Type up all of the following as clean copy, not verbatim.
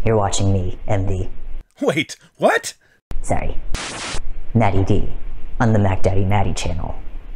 You're watching me, MD. Wait, what? Sorry. Matty D on the MacDaddyMatty channel.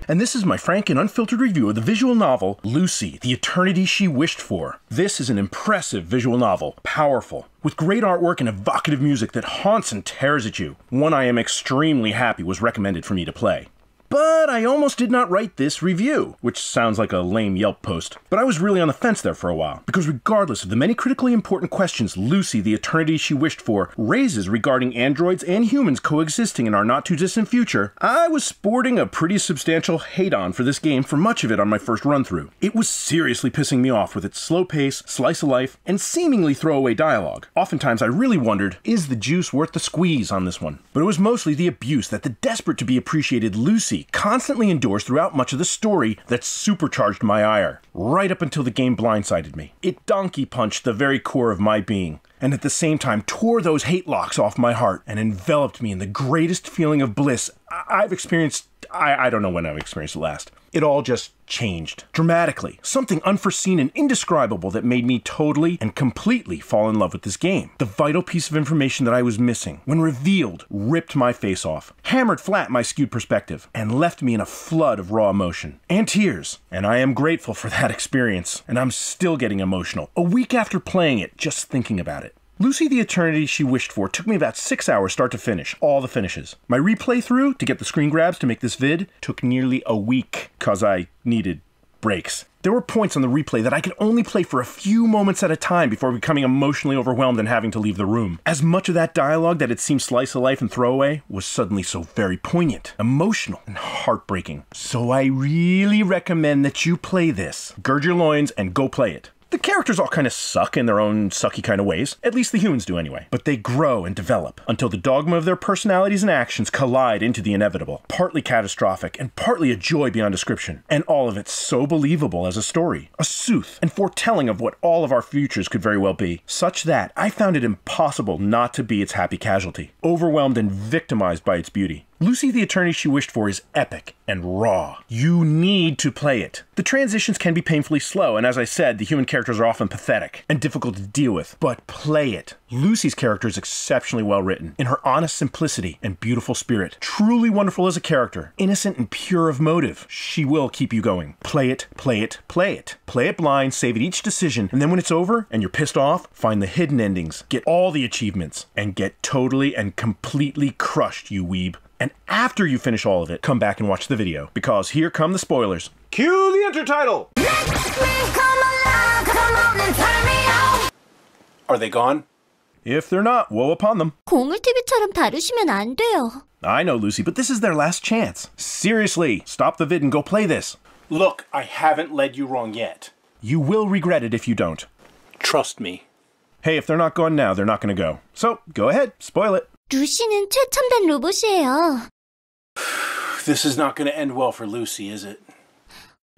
And this is my frank and unfiltered review of the visual novel, Lucy, the Eternity She Wished For. This is an impressive visual novel, powerful, with great artwork and evocative music that haunts and tears at you. One I am extremely happy was recommended for me to play. But I almost did not write this review, which sounds like a lame Yelp post. But I was really on the fence there for a while, because regardless of the many critically important questions Lucy, the Eternity She Wished For, raises regarding androids and humans coexisting in our not-too-distant future, I was sporting a pretty substantial hate-on for this game for much of it on my first run-through. It was seriously pissing me off with its slow pace, slice of life, and seemingly throwaway dialogue. Oftentimes I really wondered, is the juice worth the squeeze on this one? But it was mostly the abuse that the desperate-to-be-appreciated Lucy constantly endures throughout much of the story that supercharged my ire, right up until the game blindsided me. It donkey punched the very core of my being, and at the same time tore those hate locks off my heart and enveloped me in the greatest feeling of bliss I've experienced. I don't know when I've experienced it last. It all just changed. Dramatically. Something unforeseen and indescribable that made me totally and completely fall in love with this game. The vital piece of information that I was missing, when revealed, ripped my face off, hammered flat my skewed perspective, and left me in a flood of raw emotion. And tears. And I am grateful for that experience. And I'm still getting emotional, a week after playing it, just thinking about it. Lucy, the Eternity She Wished For took me about 6 hours start to finish, all the finishes. My replay through to get the screen grabs to make this vid took nearly a week, cause I needed breaks. There were points on the replay that I could only play for a few moments at a time before becoming emotionally overwhelmed and having to leave the room. As much of that dialogue that had seemed slice of life and throwaway was suddenly so very poignant, emotional, and heartbreaking. So I really recommend that you play this. Gird your loins and go play it. The characters all kind of suck in their own sucky kind of ways. At least the humans do anyway. But they grow and develop until the dogma of their personalities and actions collide into the inevitable. Partly catastrophic and partly a joy beyond description. And all of it so believable as a story. A sooth and foretelling of what all of our futures could very well be. Such that I found it impossible not to be its happy casualty. Overwhelmed and victimized by its beauty. Lucy, the Eternity She Wished For is epic and raw. You need to play it. The transitions can be painfully slow, and as I said, the human characters are often pathetic and difficult to deal with, but play it. Lucy's character is exceptionally well written, in her honest simplicity and beautiful spirit. Truly wonderful as a character, innocent and pure of motive. She will keep you going. Play it, play it, play it. Play it blind, save at each decision, and then when it's over and you're pissed off, find the hidden endings, get all the achievements, and get totally and completely crushed, you weeb. And after you finish all of it, come back and watch the video, because here come the spoilers. Cue the intertitle! Are they gone? If they're not, woe upon them. 고물TV처럼 다루시면 안 돼요. I know, Lucy, but this is their last chance. Seriously, stop the vid and go play this. Look, I haven't led you wrong yet. You will regret it if you don't. Trust me. Hey, if they're not gone now, they're not gonna go. So, go ahead, spoil it. 루시는 최첨단 로봇이에요. This is not going to end well for Lucy, is it?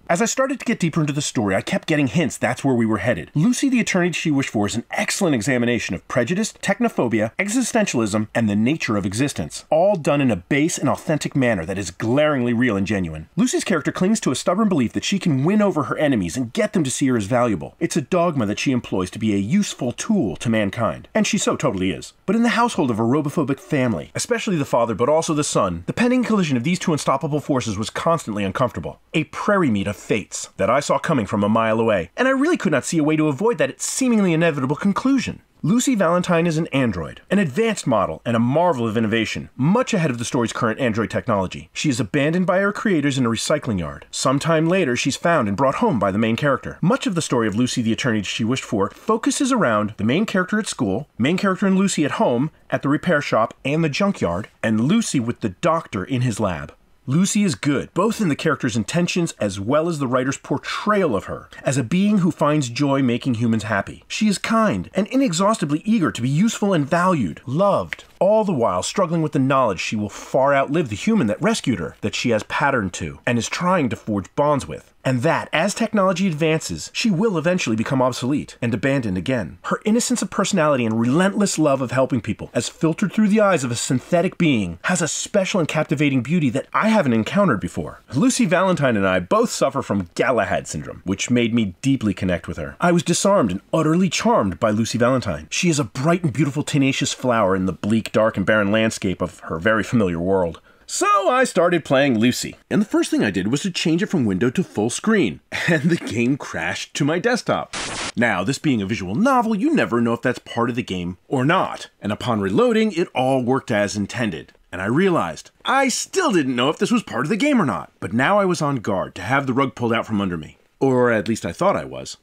As I started to get deeper into the story, I kept getting hints that's where we were headed. Lucy, the Eternity She Wished For is an excellent examination of prejudice, technophobia, existentialism, and the nature of existence, all done in a base and authentic manner that is glaringly real and genuine. Lucy's character clings to a stubborn belief that she can win over her enemies and get them to see her as valuable. It's a dogma that she employs to be a useful tool to mankind, and she so totally is. But in the household of a robophobic family, especially the father but also the son, the pending collision of these two unstoppable forces was constantly uncomfortable. A prairie meat of fates that I saw coming from a mile away, and I really could not see a way to avoid that seemingly inevitable conclusion. Lucy Valentine is an android, an advanced model, and a marvel of innovation, much ahead of the story's current android technology. She is abandoned by her creators in a recycling yard. Sometime later, she's found and brought home by the main character. Much of the story of Lucy the Eternity She Wished For focuses around the main character at school, main character and Lucy at home, at the repair shop, and the junkyard, and Lucy with the doctor in his lab. Lucy is good, both in the character's intentions as well as the writer's portrayal of her, as a being who finds joy making humans happy. She is kind and inexhaustibly eager to be useful and valued, loved, all the while struggling with the knowledge she will far outlive the human that rescued her, that she has patterned to, and is trying to forge bonds with. and that, as technology advances, she will eventually become obsolete and abandoned again. Her innocence of personality and relentless love of helping people, as filtered through the eyes of a synthetic being, has a special and captivating beauty that I haven't encountered before. Lucy Valentine and I both suffer from Galahad syndrome, which made me deeply connect with her. I was disarmed and utterly charmed by Lucy Valentine. She is a bright and beautiful tenacious flower in the bleak, dark, and barren landscape of her very familiar world. So I started playing Lucy, and the first thing I did was to change it from window to full screen, and the game crashed to my desktop. Now, this being a visual novel, you never know if that's part of the game or not, and upon reloading, it all worked as intended. And I realized, I still didn't know if this was part of the game or not, but now I was on guard to have the rug pulled out from under me. Or at least I thought I was.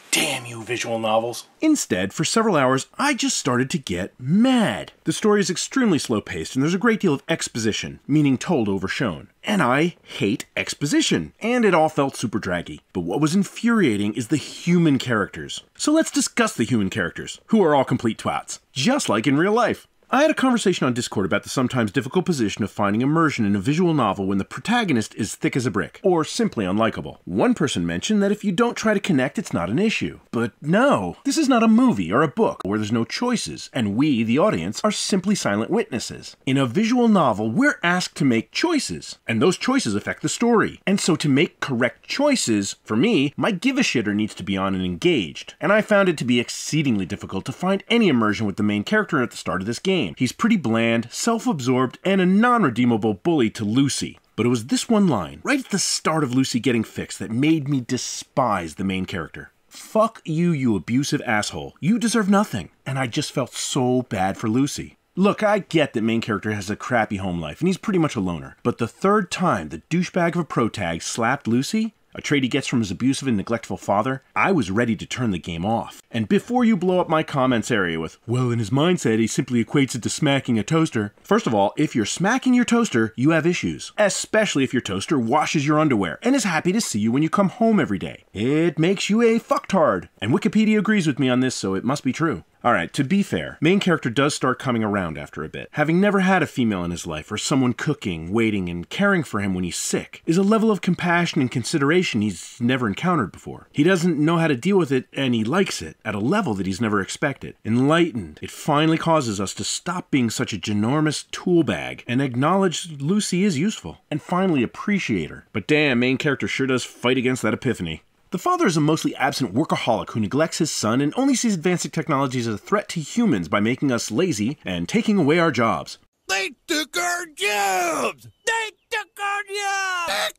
Damn you, visual novels. Instead, for several hours, I just started to get mad. The story is extremely slow-paced, and there's a great deal of exposition, meaning told over shown. And I hate exposition, and it all felt super draggy. But what was infuriating is the human characters. So let's discuss the human characters, who are all complete twats, just like in real life. I had a conversation on Discord about the sometimes difficult position of finding immersion in a visual novel when the protagonist is thick as a brick, or simply unlikable. One person mentioned that if you don't try to connect, it's not an issue. But no, this is not a movie or a book where there's no choices, and we, the audience, are simply silent witnesses. In a visual novel, we're asked to make choices, and those choices affect the story. And so to make correct choices, for me, my give-a-shitter needs to be on and engaged. And I found it to be exceedingly difficult to find any immersion with the main character at the start of this game. He's pretty bland, self-absorbed, and a non-redeemable bully to Lucy. But it was this one line, right at the start of Lucy getting fixed, that made me despise the main character. Fuck you, you abusive asshole. You deserve nothing. And I just felt so bad for Lucy. Look, I get that main character has a crappy home life, and he's pretty much a loner. But the third time the douchebag of a protag slapped Lucy, a trait he gets from his abusive and neglectful father, I was ready to turn the game off. And before you blow up my comments area with, well, in his mindset, he simply equates it to smacking a toaster. First of all, if you're smacking your toaster, you have issues. Especially if your toaster washes your underwear and is happy to see you when you come home every day. It makes you a fucktard. And Wikipedia agrees with me on this, so it must be true. Alright, to be fair, main character does start coming around after a bit. Having never had a female in his life, or someone cooking, waiting, and caring for him when he's sick, is a level of compassion and consideration he's never encountered before. He doesn't know how to deal with it, and he likes it, at a level that he's never expected. Enlightened, it finally causes us to stop being such a ginormous tool bag, and acknowledge Lucy is useful, and finally appreciate her. But damn, main character sure does fight against that epiphany. The father is a mostly absent workaholic who neglects his son and only sees advancing technology as a threat to humans by making us lazy and taking away our jobs. They took our jobs! They took our jobs!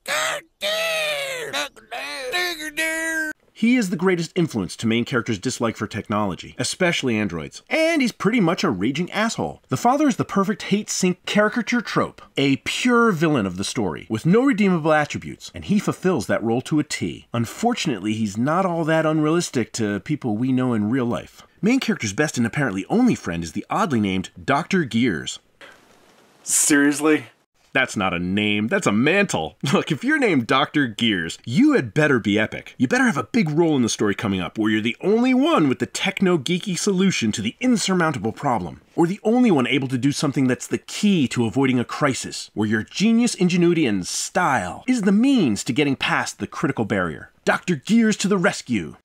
He is the greatest influence to main character's dislike for technology, especially androids, and he's pretty much a raging asshole. The father is the perfect hate-sink caricature trope, a pure villain of the story, with no redeemable attributes, and he fulfills that role to a T. Unfortunately, he's not all that unrealistic to people we know in real life. Main character's best and apparently only friend is the oddly named Dr. Gears. Seriously? That's not a name, that's a mantle. Look, if you're named Dr. Gears, you had better be epic. You better have a big role in the story coming up, where you're the only one with the techno-geeky solution to the insurmountable problem. Or the only one able to do something that's the key to avoiding a crisis, where your genius, ingenuity, and style is the means to getting past the critical barrier. Dr. Gears to the rescue.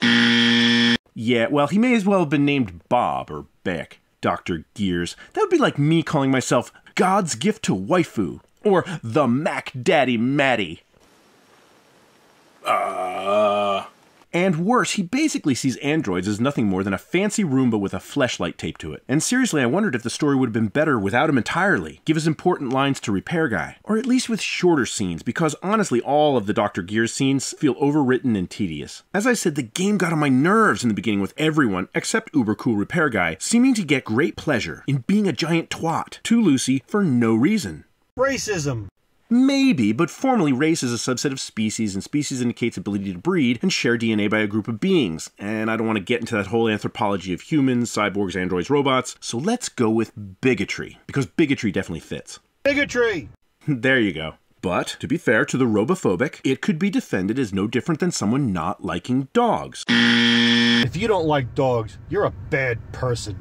Yeah, well, he may as well have been named Bob or Baek Dr. Gears. That would be like me calling myself God's gift to waifu. Or the MacDaddyMatty. And worse, he basically sees androids as nothing more than a fancy Roomba with a fleshlight taped to it. And seriously, I wondered if the story would have been better without him entirely. Give his important lines to RepairGuy. Or at least with shorter scenes, because honestly all of the Dr. Gears scenes feel overwritten and tedious. As I said, the game got on my nerves in the beginning with everyone, except uber cool RepairGuy, seeming to get great pleasure in being a giant twat to Lucy for no reason. Racism. Maybe, but formally race is a subset of species, and species indicates ability to breed and share DNA by a group of beings. And I don't want to get into that whole anthropology of humans, cyborgs, androids, robots, so let's go with bigotry, because bigotry definitely fits. Bigotry! There you go. But, to be fair to the robophobic, it could be defended as no different than someone not liking dogs. If you don't like dogs, you're a bad person.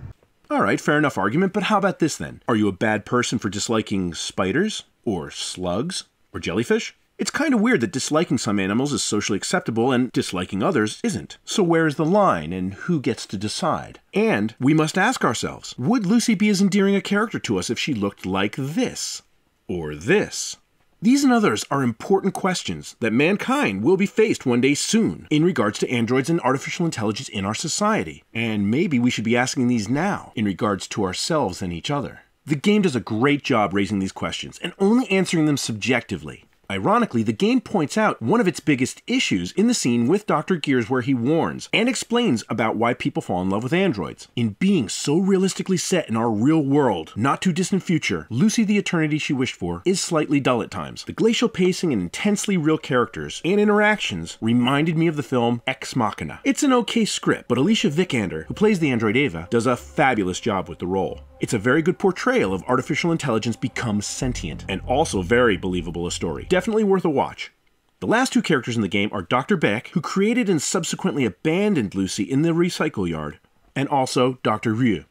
Alright, fair enough argument, but how about this then? Are you a bad person for disliking spiders? Or slugs? Or jellyfish? It's kind of weird that disliking some animals is socially acceptable and disliking others isn't. So where is the line, and who gets to decide? And we must ask ourselves, would Lucy be as endearing a character to us if she looked like this? Or this? These and others are important questions that mankind will be faced one day soon in regards to androids and artificial intelligence in our society. And maybe we should be asking these now in regards to ourselves and each other. The game does a great job raising these questions and only answering them subjectively. Ironically, the game points out one of its biggest issues in the scene with Dr. Gears where he warns and explains about why people fall in love with androids. In being so realistically set in our real world, not too distant future, Lucy the Eternity She Wished For is slightly dull at times. The glacial pacing and intensely real characters and interactions reminded me of the film Ex Machina. It's an okay script, but Alicia Vikander, who plays the android Ava, does a fabulous job with the role. It's a very good portrayal of artificial intelligence become sentient, and also very believable a story. Definitely worth a watch. The last two characters in the game are Dr. Baek, who created and subsequently abandoned Lucy in the recycle yard, and also Dr. Ryu.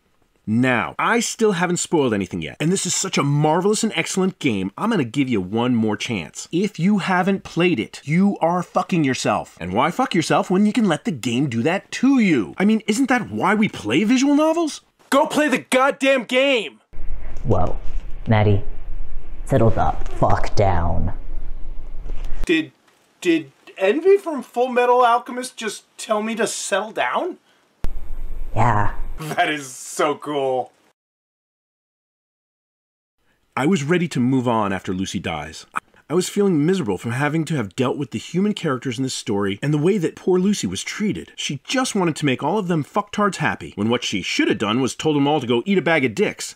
Now, I still haven't spoiled anything yet, and this is such a marvelous and excellent game, I'm gonna give you one more chance. If you haven't played it, you are fucking yourself. And why fuck yourself when you can let the game do that to you? I mean, isn't that why we play visual novels? Go play the goddamn game! Whoa, Matty, settle the fuck down. Did Envy from Full Metal Alchemist just tell me to settle down? Yeah. That is so cool. I was ready to move on after Lucy dies. I was feeling miserable from having to have dealt with the human characters in this story and the way that poor Lucy was treated. She just wanted to make all of them fucktards happy, when what she should have done was told them all to go eat a bag of dicks.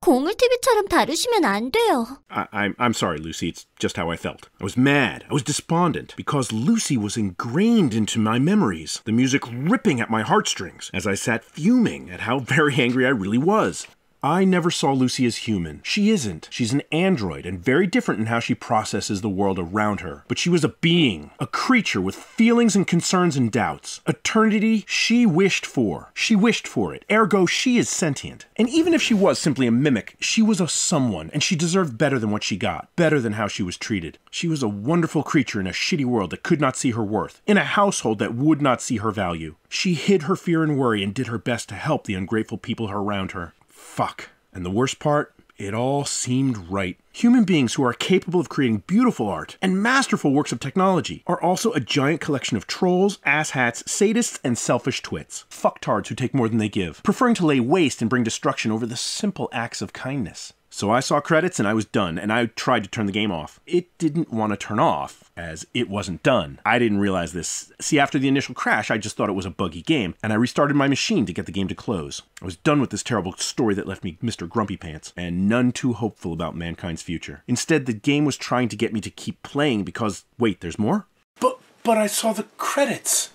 고물TV처럼 다루시면 안 돼요. I'm sorry, Lucy. It's just how I felt. I was mad. I was despondent because Lucy was ingrained into my memories, the music ripping at my heartstrings as I sat fuming at how very angry I really was. I never saw Lucy as human. She isn't. She's an android and very different in how she processes the world around her. But she was a being, a creature with feelings and concerns and doubts. Eternity she wished for. She wished for it. Ergo, she is sentient. And even if she was simply a mimic, she was a someone, and she deserved better than what she got. Better than how she was treated. She was a wonderful creature in a shitty world that could not see her worth. In a household that would not see her value. She hid her fear and worry and did her best to help the ungrateful people around her. Fuck. And the worst part, it all seemed right. Human beings who are capable of creating beautiful art and masterful works of technology are also a giant collection of trolls, asshats, sadists, and selfish twits. Fucktards who take more than they give, preferring to lay waste and bring destruction over the simple acts of kindness. So I saw credits and I was done, and I tried to turn the game off. It didn't want to turn off, as it wasn't done. I didn't realize this. See, after the initial crash, I just thought it was a buggy game, and I restarted my machine to get the game to close. I was done with this terrible story that left me Mr. Grumpy Pants, and none too hopeful about mankind's future. Instead, the game was trying to get me to keep playing because, wait, there's more? But I saw the credits.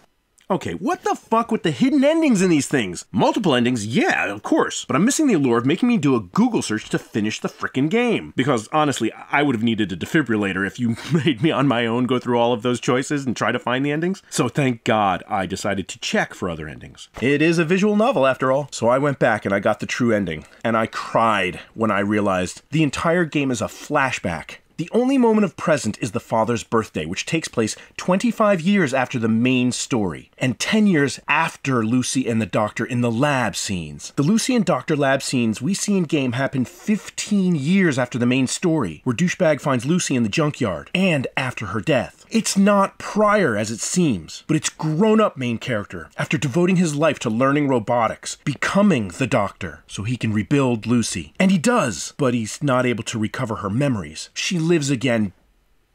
Okay, what the fuck with the hidden endings in these things? Multiple endings, yeah, of course. But I'm missing the allure of making me do a Google search to finish the frickin' game. Because honestly, I would have needed a defibrillator if you made me on my own go through all of those choices and try to find the endings. So thank God I decided to check for other endings. It is a visual novel after all. So I went back and I got the true ending. And I cried when I realized the entire game is a flashback. The only moment of present is the father's birthday, which takes place 25 years after the main story, and 10 years after Lucy and the Doctor in the lab scenes. The Lucy and Doctor lab scenes we see in game happen 15 years after the main story, where Douchebag finds Lucy in the junkyard, and after her death. It's not prior as it seems, but it's grown-up main character, after devoting his life to learning robotics, becoming the Doctor, so he can rebuild Lucy. And he does, but he's not able to recover her memories. She lives again,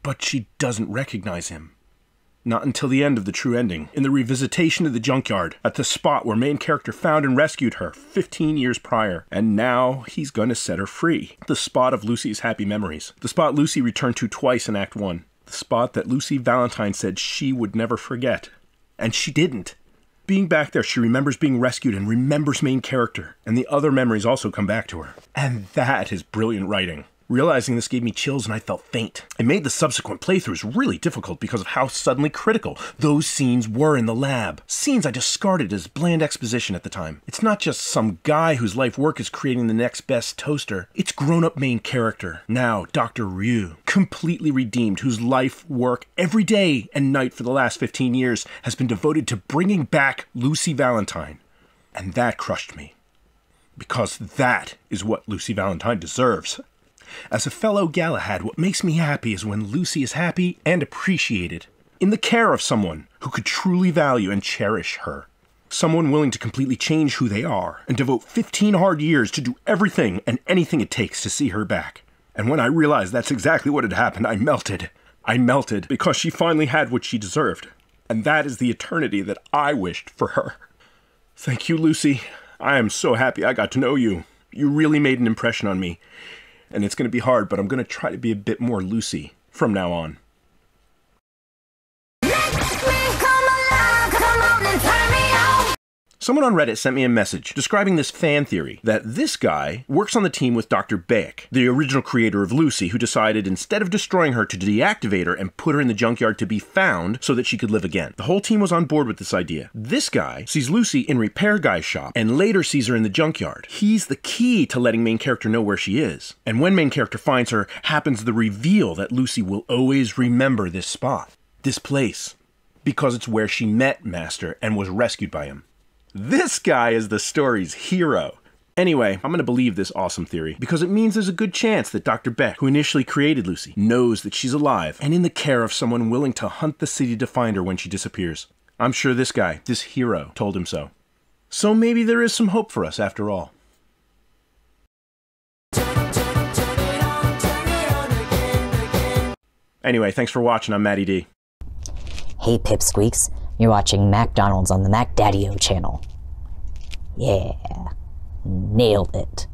but she doesn't recognize him. Not until the end of the true ending, in the revisitation of the junkyard, at the spot where main character found and rescued her 15 years prior. And now he's gonna set her free. The spot of Lucy's happy memories. The spot Lucy returned to twice in Act 1. The spot that Lucy Valentine said she would never forget. And she didn't. Being back there, she remembers being rescued and remembers main character. And the other memories also come back to her. And that is brilliant writing. Realizing this gave me chills and I felt faint. It made the subsequent playthroughs really difficult because of how suddenly critical those scenes were in the lab. Scenes I discarded as bland exposition at the time. It's not just some guy whose life work is creating the next best toaster. It's grown-up main character, now Dr. Ryu, completely redeemed, whose life work every day and night for the last 15 years has been devoted to bringing back Lucy Valentine. And that crushed me. Because that is what Lucy Valentine deserves. As a fellow Galahad, what makes me happy is when Lucy is happy and appreciated, in the care of someone who could truly value and cherish her. Someone willing to completely change who they are and devote 15 hard years to do everything and anything it takes to see her back. And when I realized that's exactly what had happened, I melted. I melted because she finally had what she deserved. And that is the eternity that I wished for her. Thank you, Lucy. I am so happy I got to know you. You really made an impression on me. And it's going to be hard, but I'm going to try to be a bit more Lucy from now on. Someone on Reddit sent me a message describing this fan theory that this guy works on the team with Dr. Baek, the original creator of Lucy, who decided instead of destroying her to deactivate her and put her in the junkyard to be found so that she could live again. The whole team was on board with this idea. This guy sees Lucy in RepairGuy's shop and later sees her in the junkyard. He's the key to letting main character know where she is. And when main character finds her, happens the reveal that Lucy will always remember this spot, this place, because it's where she met Master and was rescued by him. This guy is the story's hero. Anyway, I'm going to believe this awesome theory because it means there's a good chance that Dr. Baek, who initially created Lucy, knows that she's alive and in the care of someone willing to hunt the city to find her when she disappears. I'm sure this guy, this hero, told him so. So maybe there is some hope for us after all. Anyway, thanks for watching. I'm Mattyd. Hey Pipsqueaks, you're watching MacDonald's on the MacDaddy channel. Yeah, nailed it.